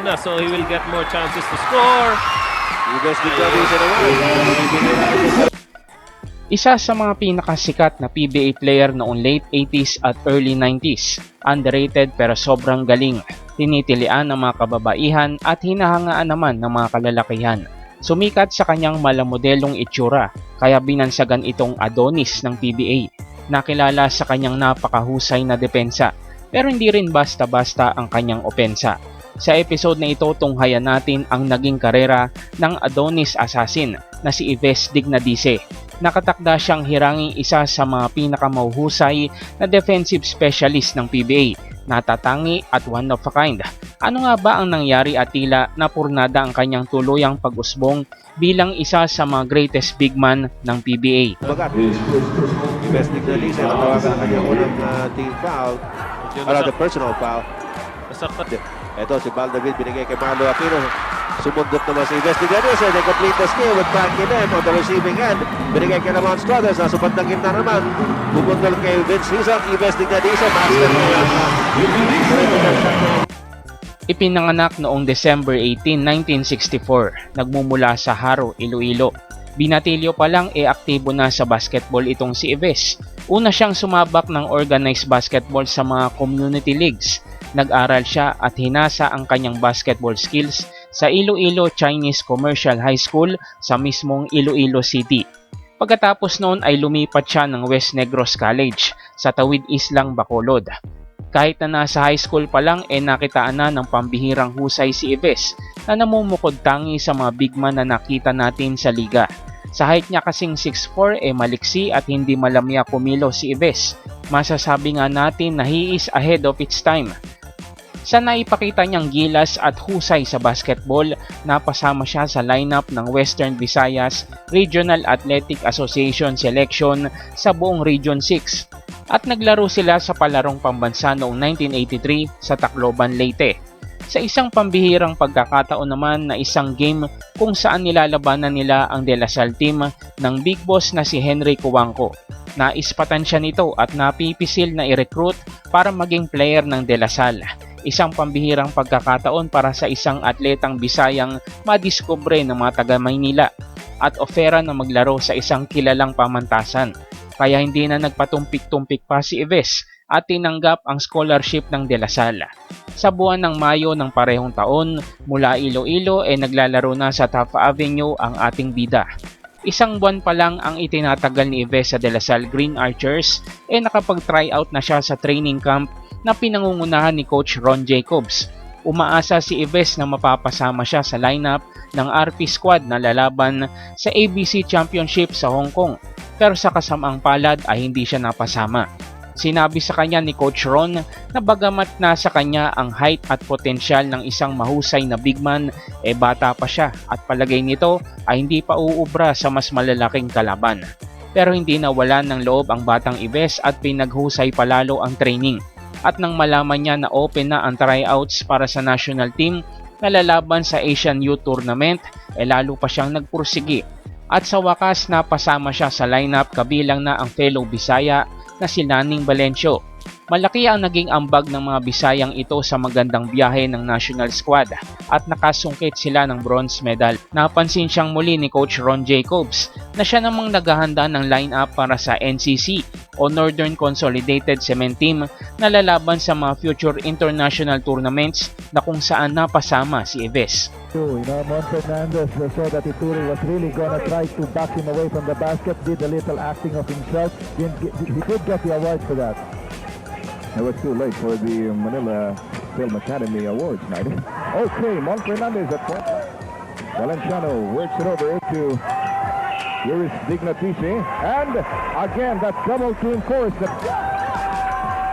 na, so he will get more chances to score. Ives Dignatice naman. Isa sa mga pinakasikat na PBA player noong late 80s at early 90s. Underrated pero sobrang galing. Tinitilian ng mga kababaihan at hinahangaan naman ng mga kalalakihan. Sumikat sa kanyang malamodelong itsura, kaya binansagan itong Adonis ng PBA. Nakilala sa kanyang napakahusay na depensa, pero hindi rin basta-basta ang kanyang opensa. Sa episode na ito, tunghayan natin ang naging karera ng Adonis Assassin na si Ives Dignatice. Nakatakda siyang hiranging isa sa mga pinakamahuhusay na defensive specialist ng PBA, natatangi at one of a kind. Ano nga ba ang nangyari at tila napurnada ang kanyang tuluyang pag-usbong bilang isa sa mga greatest big man ng PBA? Bagat. Ives Dignatice, natawagan ang kanyang unang team foul. The personal foul. Nasaktan. Ito si Val David, binigay kay Marlo Aquino. Sumundot naman si Ives Dignatice. They complete the skill with Frankie Lem on the receiving end. Binigay kay Lamont Struthers. Nasa bandang gitna naman. Bumundol kay Vince Hizak. Ives Dignatice. Master Ipinanganak noong December 18, 1964, nagmumula sa Haro, Iloilo. Binatilyo pa lang aktibo na sa basketball itong si Ives. Una siyang sumabak ng organized basketball sa mga community leagues. Nag-aral siya at hinasa ang kanyang basketball skills sa Iloilo Chinese Commercial High School sa mismong Iloilo City. Pagkatapos noon ay lumipat siya ng West Negros College sa Tawid Islang, Bacolod. Kahit na nasa high school pa lang nakitaan na ng pambihirang husay si Ives na namumukod tangi sa mga big man na nakita natin sa liga. Sa height niya kasing 6'4", maliksi at hindi malamya kumilo si Ives. Masasabi nga natin na he is ahead of its time. Sa naipakita niyang gilas at husay sa basketball, napasama siya sa lineup ng Western Visayas Regional Athletic Association selection sa buong Region 6 at naglaro sila sa palarong pambansa noong 1983 sa Tacloban, Leyte. Sa isang pambihirang pagkakataon naman na isang game kung saan nilalabanan nila ang De La Salle team ng big boss na si Henry Cuangco. Naispatan siya nito at napipisil na i-recruit para maging player ng De La Salle. Isang pambihirang pagkakataon para sa isang atletang Bisayang madiskubre ng mga taga Maynila at ofera na maglaro sa isang kilalang pamantasan. Kaya hindi na nagpatumpik-tumpik pa si Ives at tinanggap ang scholarship ng De La Salle. Sa buwan ng Mayo ng parehong taon, mula Iloilo naglalaro na sa Taft Avenue ang ating bida. Isang buwan pa lang ang itinatagal ni Ives sa De La Salle Green Archers nakapag-tryout na siya sa training camp na pinangungunahan ni Coach Ron Jacobs. Umaasa si Ives na mapapasama siya sa lineup ng RP squad na lalaban sa ABC Championship sa Hong Kong, pero sa kasamaang palad ay hindi siya napasama. Sinabi sa kanya ni Coach Ron na bagamat nasa kanya ang height at potensyal ng isang mahusay na big man, bata pa siya at palagay nito ay hindi pa uubra sa mas malalaking kalaban. Pero hindi nawala ng loob ang batang Ives at pinaghusay palalo ang training. At nang malaman niya na open na ang tryouts para sa national team na lalaban sa Asian Youth Tournament, lalo pa siyang nagpursigi. At sa wakas napasama siya sa lineup kabilang na ang fellow Bisaya na si Naning Valencio. Malaki ang naging ambag ng mga Bisayang ito sa magandang biyahe ng national squad at nakasungkit sila ng bronze medal. Napansin siyang muli ni Coach Ron Jacobs na siya namang naghahanda ng lineup para sa NCC o Northern Consolidated Cement Team na lalaban sa mga future international tournaments na kung saan napasama si Ives. Mon Fernandez saw that Ituri was really gonna try to back him away from the basket, did a little acting of himself. He could get the award for that. It was too late for the Manila Film Academy Awards night. Okay, Mon Fernandez at point. Valenciano works it over to Ives Dignatice. And again, that double team force.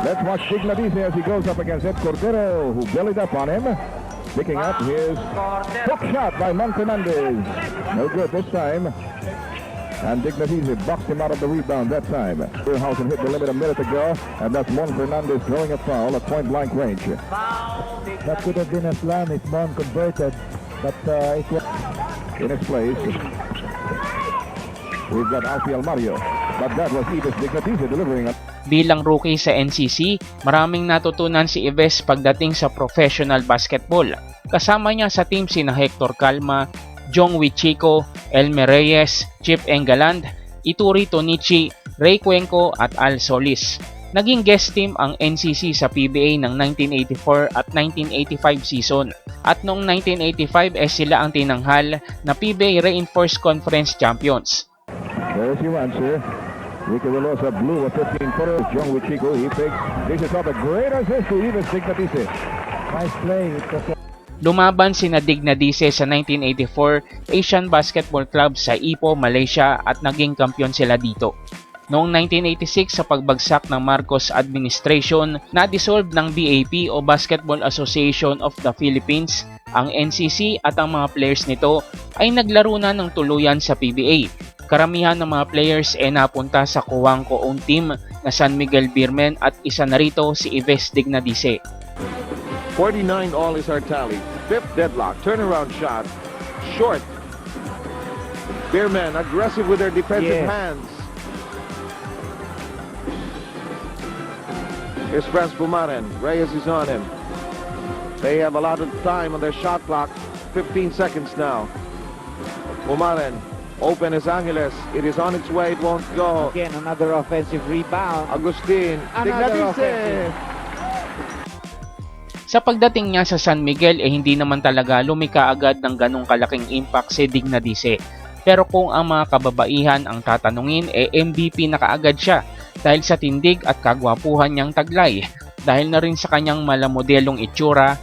Let's watch Dignatice as he goes up against Ed Cordero, who bellied up on him. Picking up his hook shot by Mon Fernandez. No good this time. And Dignatice boxed him out of the rebound that time. Beerhausen hit the limit a minute ago, and that's Mon Fernandez throwing a foul at point-blank range. That could have been a slam if Mon converted, but it was... In his place, we've got Alfie Almario, but that was Ives Dignatice delivering it. Bilang rookie sa NCC, maraming natutunan si Yves pagdating sa professional basketball. Kasama niya sa team sina Hector Calma, Jong Wichico, Elmer Reyes, Chip Engaland, Ituri Tonichi, Ray Cuenco at Al Solis. Naging guest team ang NCC sa PBA ng 1984 at 1985 season. At noong 1985 sila ang tinanghal na PBA Reinforced Conference Champions. There's your answer. Ricky Velosa blew a 15-footer. John Wichico, he takes. This is up a great assist to Yves Dignadice. Nice play. It was Lumaban sina Dignadice sa 1984 Asian Basketball Club sa Ipoh, Malaysia at naging kampiyon sila dito. Noong 1986 sa pagbagsak ng Marcos administration, na-dissolve ng BAP o Basketball Association of the Philippines, ang NCC at ang mga players nito ay naglaro na ng tuluyan sa PBA. Karamihan ng mga players ay napunta sa Coangco own team na San Miguel Beermen at isa na rito si Yves Dignadice. 49 all is our tally. Fifth deadlock. Turnaround shot. Short. Beermen aggressive with their defensive hands. Here's Franz Bumaren. Reyes is on him. They have a lot of time on their shot clock. 15 seconds now. Bumaren. Open is Angeles. It is on its way. It won't go. Again, another offensive rebound. Agustin. Another Dignadice. offensive. Sa pagdating niya sa San Miguel hindi naman talaga lumika agad ng ganong kalaking impact si Dignadice. Pero kung ang mga kababaihan ang tatanungin MVP na kaagad siya dahil sa tindig at kagwapuhan niyang taglay. Dahil na rin sa kanyang malamodelong itsura,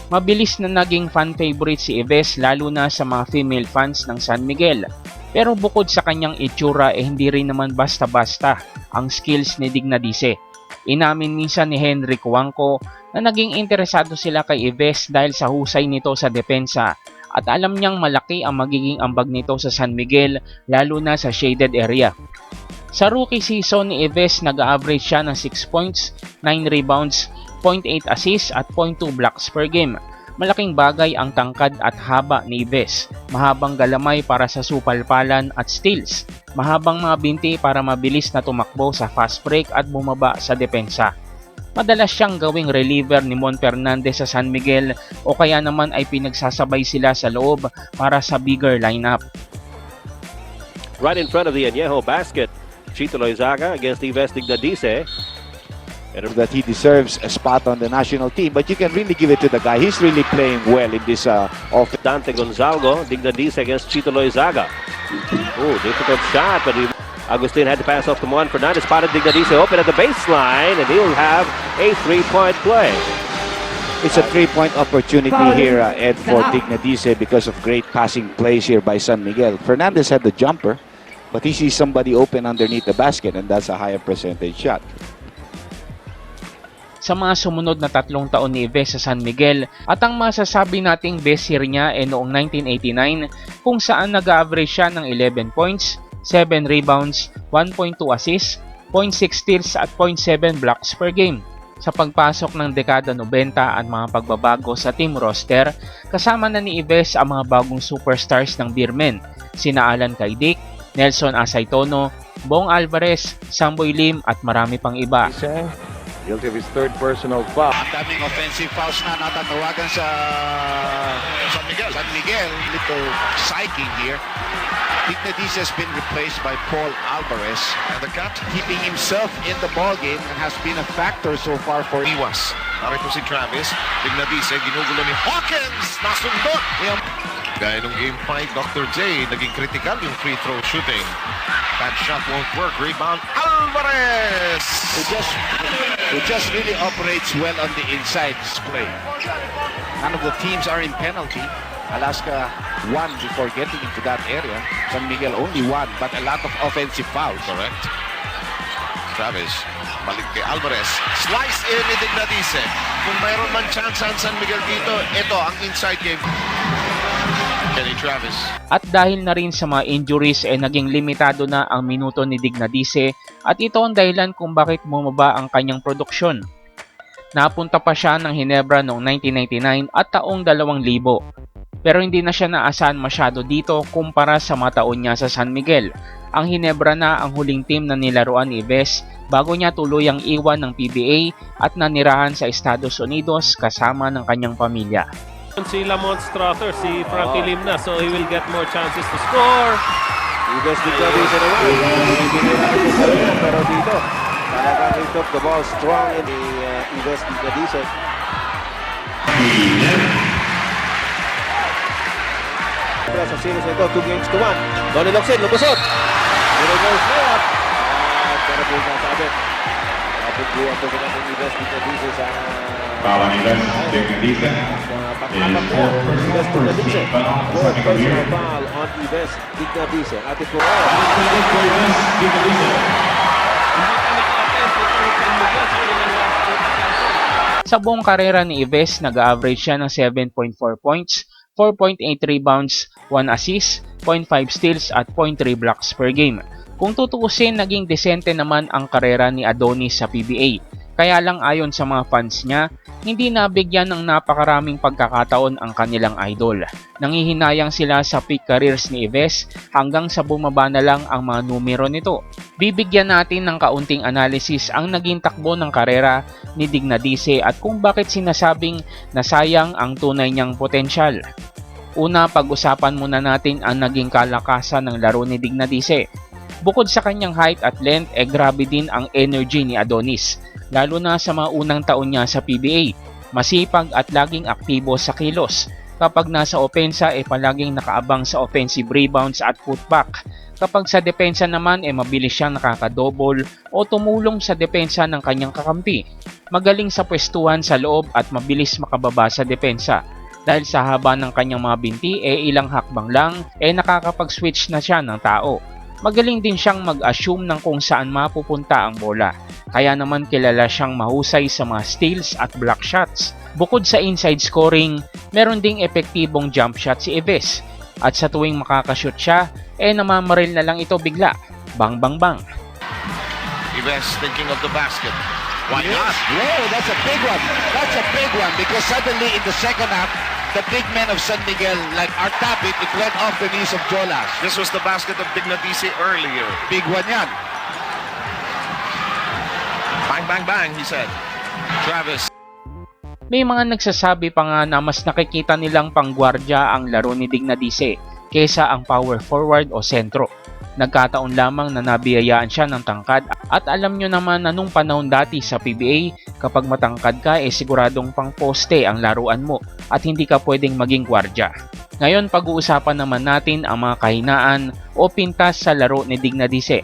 mabilis na naging fan favorite si Yves lalo na sa mga female fans ng San Miguel. Pero bukod sa kanyang itsura hindi rin naman basta-basta ang skills ni Dignadice. Inamin minsan ni Henry Coangco na naging interesado sila kay Yves dahil sa husay nito sa depensa at alam niyang malaki ang magiging ambag nito sa San Miguel lalo na sa shaded area. Sa rookie season ni Yves nag-average siya ng 6 points, 9 rebounds, 0.8 assists at 0.2 blocks per game. Malaking bagay ang tangkad at haba ni Yves, mahabang galamay para sa supalpalan at steals, mahabang mga binti para mabilis na tumakbo sa fast break at bumaba sa depensa. Madalas siyang gawing reliever ni Mon Fernandez sa San Miguel o kaya naman ay pinagsasabay sila sa loob para sa bigger lineup. Right in front of the Añejo basket, Chito Loizaga against Yves Dignadice. That he deserves a spot on the national team, but you can really give it to the guy. He's really playing well in this offense. Dante Gonzalgo, Dignadice against Chito Loizaga. Oh, difficult shot, but Agustin had to pass off to Mon Fernandez. Spotted Dignadice open at the baseline, and he'll have a three-point play. It's a three-point opportunity here, Ed, for Dignadice because of great passing plays here by San Miguel. Fernandez had the jumper, but he sees somebody open underneath the basket, and that's a higher percentage shot. Sa mga sumunod na 3 taon ni Yves sa San Miguel at ang masasabi nating best year niya ay noong 1989 kung saan nag-average siya ng 11 points, 7 rebounds, 1.2 assists, 0.6 steals at 0.7 blocks per game. Sa pagpasok ng dekada 90 at mga pagbabago sa team roster, kasama na ni Yves ang mga bagong superstars ng Beermen, sina Alan Caidic, Nelson Asaytono, Bong Alvarez, Samboy Lim at marami pang iba. Guilty of his third personal foul. Ang daming offensive fouls na natatawagan sa San Miguel. San Miguel, little psyching here. Dignadice has been replaced by Paul Alvarez. And the cut, keeping himself in the ballgame and has been a factor so far for Iwas. Narito si Travis. Dignadice, ginugulo ni Hawkins. Nasundot. Gaya nung Game 5, Dr. J, naging critical yung free throw shooting. That shot won't work. Rebound, Alvarez! It just really operates well on the inside play. None of the teams are in penalty. Alaska won before getting into that area. San Miguel only won, but a lot of offensive fouls. Correct. Travis, balik kay Alvarez. Slice in ni Dignadice. Kung mayroon man chance ang San Miguel dito, ito ang inside game. Kenny Travis. At dahil na rin sa mga injuries naging limitado na ang minuto ni Dignadice at ito ang dahilan kung bakit bumaba ang kanyang produksyon. Napunta pa siya ng Ginebra noong 1999 at taong 2000. Pero hindi na siya naasahan masyado dito kumpara sa mga taon niya sa San Miguel. Ang Ginebra na ang huling team na nilaruan ni Yves bago niya tuluyang iwan ng PBA at nanirahan sa Estados Unidos kasama ng kanyang pamilya. Si Lamont Strother, si Frankie Lim na, so he will get more chances to score. Ives Dignadice naman. Binibigay natin sa sarili, pero dito talagang he took the ball strong in the Ives Dignadice. Sa series nito, 2 games to 1. Donnie Locsin, lumusot. Reverse layup. At pero po yung sabit. Napagbuhan po sila ng Ives Dignadice sa Bawang Ives Dignadice. pang-apat po. Ives Dignadice. Fourth personal foul on Ives Dignadice. Atin po. Sa buong karera ni Ives, nag-average siya ng 7.4 points, 4.8 rebounds, 1 assist, 0.5 steals at 0.3 blocks per game. Kung tutuusin, naging desente naman ang karera ni Adonis sa PBA. Kaya lang ayon sa mga fans niya, hindi nabigyan ng napakaraming pagkakataon ang kanilang idol. Nangihinayang sila sa peak careers ni Ives hanggang sa bumaba na lang ang mga numero nito. Bibigyan natin ng kaunting analysis ang naging takbo ng karera ni Dignadice at kung bakit sinasabing nasayang ang tunay niyang potensyal. Una, pag-usapan muna natin ang naging kalakasan ng laro ni Dignadice. Bukod sa kanyang height at length, grabe din ang energy ni Adonis, lalo na sa mga unang taon niya sa PBA. Masipag at laging aktibo sa kilos. Kapag nasa opensa, palaging nakaabang sa offensive rebounds at putback. Kapag sa depensa naman, mabilis siyang nakakadouble o tumulong sa depensa ng kanyang kakampi. Magaling sa pwestuhan sa loob at mabilis makababa sa depensa. Dahil sa haba ng kanyang mga binti, ilang hakbang lang, nakakapag-switch na siya ng tao. Magaling din siyang mag-assume ng kung saan mapupunta ang bola. Kaya naman kilala siyang mahusay sa mga steals at block shots. Bukod sa inside scoring, meron ding epektibong jump shot si Ives. At sa tuwing makakashoot siya, namamaril na lang ito bigla. Bang bang bang. Ives thinking of the basket. Why not? Whoa, that's a big one. That's a big one because suddenly in the second half, the big men of San Miguel, like Artapit, it went off the knees of Jolas. This was the basket of Dignadice earlier. Big one yan. Bang, bang, bang, he said. Travis. May mga nagsasabi pa nga na mas nakikita nilang panggwardya ang laro ni Dignadice kesa ang power forward o sentro. Nagkataon lamang na nabiyayaan siya ng tangkad at alam nyo naman na nung panahon dati sa PBA, kapag matangkad ka siguradong pang poste ang laruan mo at hindi ka pwedeng maging gwardya. Ngayon pag-uusapan naman natin ang mga kahinaan o pintas sa laro ni Dignadice.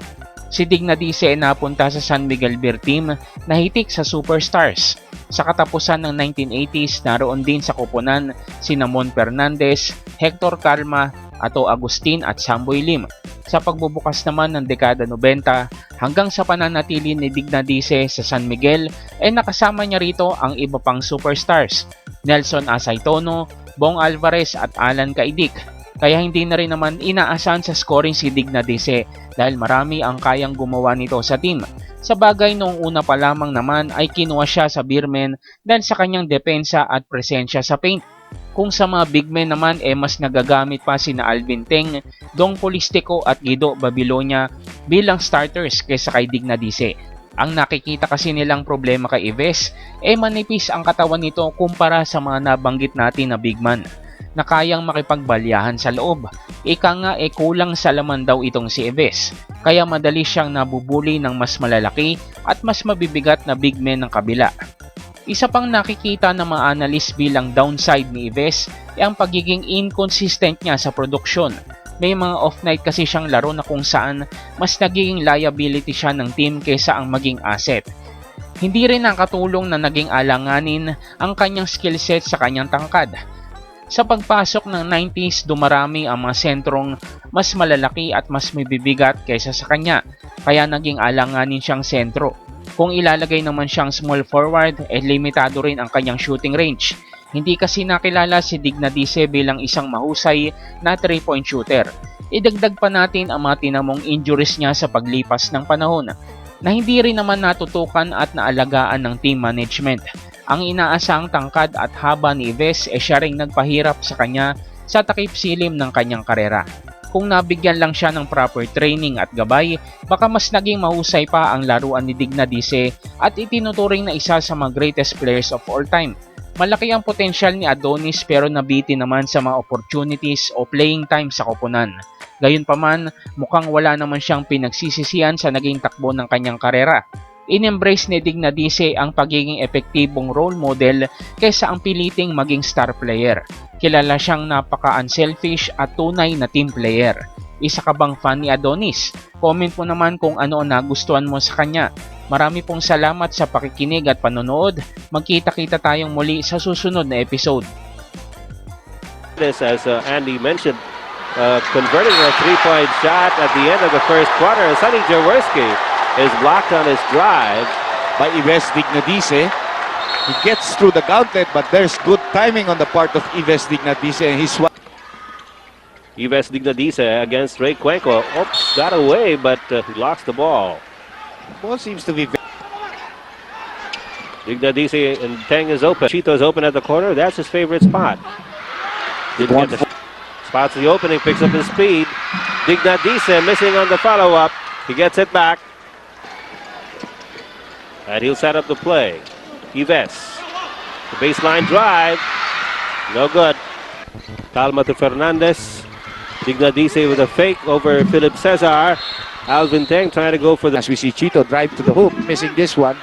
Si Dignadice napunta sa San Miguel Beer Team na hitik sa Superstars. Sa katapusan ng 1980s, naroon din sa koponan si Mon Fernandez, Hector Calma, Ato Agustin at Samboy Lim. Sa pagbubukas naman ng dekada 90 hanggang sa pananatili ni Dignadice sa San Miguel, nakasama niya rito ang iba pang superstars, Nelson Asaytono, Bong Alvarez at Alan Caidic. Kaya hindi na rin naman inaasahan sa scoring si Dignadice dahil marami ang kayang gumawa nito sa team. Sa bagay noong una pa lamang naman ay kinuha siya sa Beermen dahil sa kanyang depensa at presensya sa paint. Kung sa mga big men naman mas nagagamit pa sina Alvin Teng, Dong Polistico at Guido Babilonia bilang starters kaysa kay Dignadice. Ang nakikita kasi nilang problema kay Ives manipis ang katawan nito kumpara sa mga nabanggit natin na big man na kayang makipagbalyahan sa loob. Ika nga kulang sa laman daw itong si Ives, kaya madali siyang nabubuli ng mas malalaki at mas mabibigat na big men ng kabila. Isa pang nakikita ng mga analyst bilang downside ni Ives ang pagiging inconsistent niya sa produksyon. May mga off-night kasi siyang laro na kung saan mas nagiging liability siya ng team kaysa ang maging asset. Hindi rin nakatulong na naging alanganin ang kanyang skill set sa kanyang tangkad. Sa pagpasok ng 90s, dumarami ang mga sentrong mas malalaki at mas mabibigat kaysa sa kanya, kaya naging alanganin siyang sentro. Kung ilalagay naman siyang small forward, limitado rin ang kanyang shooting range. Hindi kasi nakilala si Dignadice bilang isang mahusay na 3-point shooter. Idagdag pa natin ang mga tinamong injuries niya sa paglipas ng panahon na hindi rin naman natutukan at naalagaan ng team management. Ang inaasang tangkad at haba ni Ives siya ring nagpahirap sa kanya sa takip silim ng kanyang karera. Kung nabigyan lang siya ng proper training at gabay, baka mas naging mahusay pa ang laruan ni Dignadice at itinuturing na isa sa mga greatest players of all time. Malaki ang potensyal ni Adonis pero nabiti naman sa mga opportunities o playing time sa koponan. Gayunpaman, mukhang wala naman siyang pinagsisisihan sa naging takbo ng kanyang karera. In-embrace ni Dignadice ang pagiging epektibong role model kaysa ang piliting maging star player. Kilala siyang napaka-unselfish at tunay na team player. Isa ka bang fan ni Adonis? Comment mo naman kung ano ang nagustuhan mo sa kanya. Marami pong salamat sa pakikinig at panonood. Magkita-kita tayong muli sa susunod na episode. This, as Andy mentioned, converting a three-point shot at the end of the first quarter. Sonny Jaworski is blocked on his drive By Ives Dignadice. He gets through the gauntlet, but there's good timing on the part of Ives Dignadice, and he's Ives Dignadice against Ray Cuenco. Oops, got away, but he lost the ball. ball seems to be Dignadice and Teng is open. Chito is open at the corner. That's his favorite spot. Didn't get the spots the opening, picks up his speed. Dignadice missing on the follow-up. He gets it back. And he'll set up the play. Ives. The baseline drive. No good. Calma to Fernandez. Dignadice with a fake over Philip Cesar. Alvin Teng trying to go for the... as we see Chito drive to the hoop, missing this one.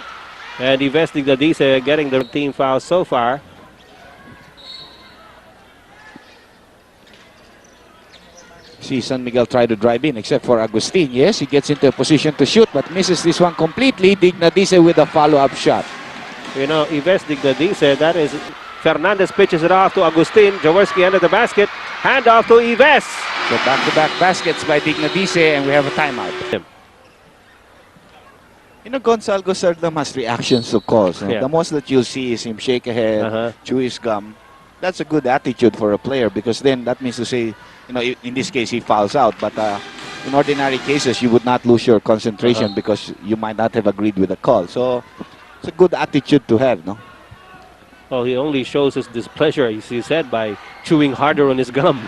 And Ives Dignadice getting the team foul so far. See San Miguel try to drive in, except for Agustin. Yes, he gets into a position to shoot, but misses this one completely. Dignadice with a follow-up shot. You know, Ives Dignadice, that is... Fernandez pitches it off to Agustin. Jaworski under the basket. Hand off to Ives. So back-to-back baskets by Dignadice, and we have a timeout. You know, Gonzalo seldom has reactions to calls. Yeah. The most that you'll see is him shake a head, chew his gum. That's a good attitude for a player, because then that means to say, you know, in this case he fouls out. But in ordinary cases, you would not lose your concentration because you might not have agreed with the call. So it's a good attitude to have, no? Well, he only shows his displeasure, as he said, by chewing harder on his gum.